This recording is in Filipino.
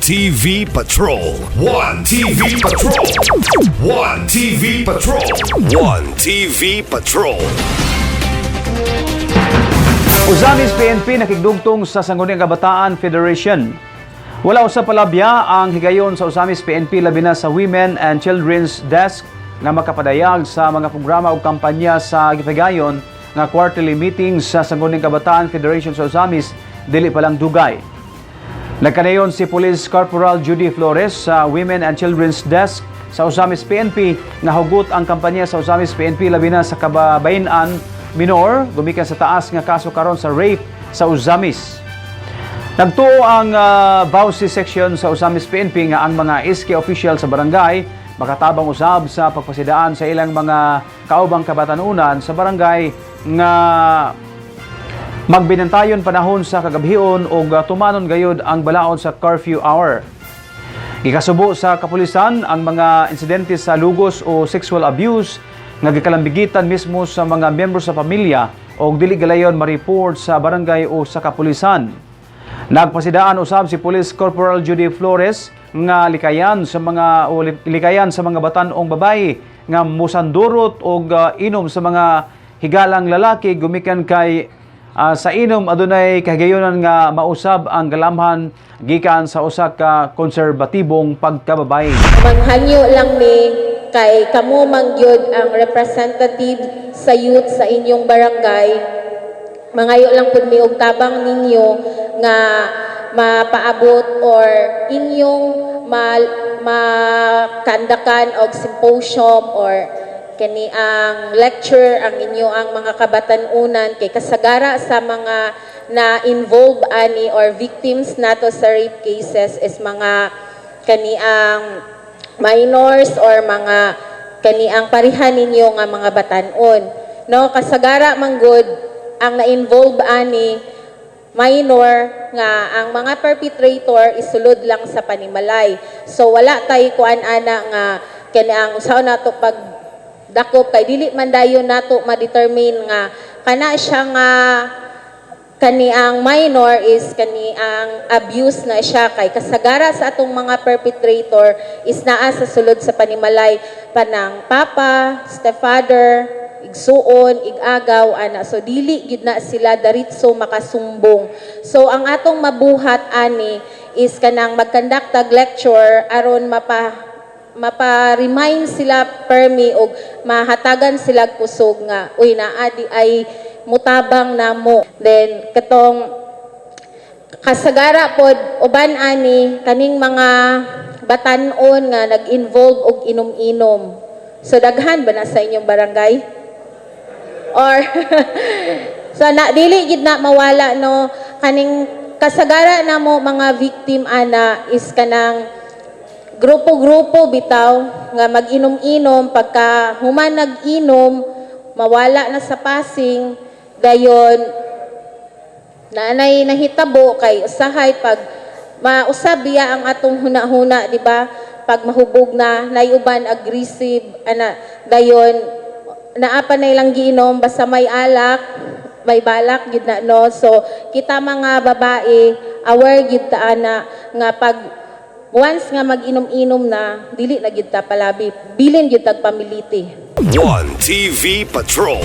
TV Patrol. One TV Patrol. One TV Patrol. One TV Patrol. Usamis PNP nakigdugtong sa Sangguniang Kabataan Federation. Wala usab palabya ang higayon sa Usamis PNP labi na sa Women and Children's Desk na makapadayag sa mga programa o kampanya sa gipahigayon nga quarterly meeting sa Sangguniang Kabataan Federation sa Usamis dili pa lang dugay. Nagkanayon si Police Corporal Judy Flores sa Women and Children's Desk sa Usamis PNP nga hugot ang kampanya sa Usamis PNP labi na sa kababayen-an minor gumikan sa taas nga kaso karon sa rape sa Usamis. Nagtuo ang Bausi section sa Usamis PNP nga ang mga SK official sa barangay makatabang usab sa pagpasidaan sa ilang mga kaubang kabatanunan sa barangay nga magbinantayon panahon sa kagabhion o tumanon gayud ang balaod sa curfew hour. Gikasubo sa kapulisan ang mga insidente sa lugos o sexual abuse nga gikalambigitan mismo sa mga miyembro sa pamilya o dili galayon ma-report sa barangay o sa kapulisan. Nagpasidaan usab si Police Corporal Judy Flores nga likayan sa mga batan-ong babae nga musandurot o inom sa mga higalang lalaki gumikan kay sa inom adunay kahigayonan nga mausab ang galamhan gikan sa usa ka konserbatibong pagkababay. Manghangyo lang mi kay kamo mangyod ang representative sa youth sa inyong barangay. Mangayo lang pud mi og tabang ninyo nga mapaabot or inyong makandakan og symposium or kani ang lecture ang inyo ang mga kabatanunan kay kasagara sa mga na-involve ani or victims nato sa rape cases is mga kani ang minors or mga kani ang parihan ninyo nga mga batanon. No, kasagara manggod ang na-involve ani minor nga ang mga perpetrator isulod lang sa panimalay. So wala tay kuan ana nga kani ang usaw nato pag dakop kay dili man dayon nato ma-determine nga kana siya nga kani ang minor is kani ang abuse na siya kay kasagara sa atong mga perpetrator is naa sa sulod sa panimalay panang papa, stepfather, igsuon, igagaw ana so dili gid na sila daritso makasumbong. So ang atong mabuhat ani is kanang mag-conduct og lecture aron mapa-remind sila permi og mahatagan sila kusog nga uy naa di ay mutabang namo. Then katong kasagara pod uban ani kaning mga batan-on nga nag-involve og inom-inom. So daghan ba na sa inyong barangay? Or so na dili gid na mawala no kaning kasagara namo mga victim ana is kanang grupo-grupo bitaw nga mag-inom-inom pagka human nag-inom mawala na sa passing dayon nanay nahitabo kay usahay pag mausab biya ang atong huna-huna di ba pag mahubog na nayuban aggressive ana dayon naa pa na ilang giinom basta may alak may balak gid na no so kita mga babae aware gid ta ana nga pag once nga mag-inom-inom na, dili na gid ta palabi. Bilin gid tag pamiliti. One TV Patrol.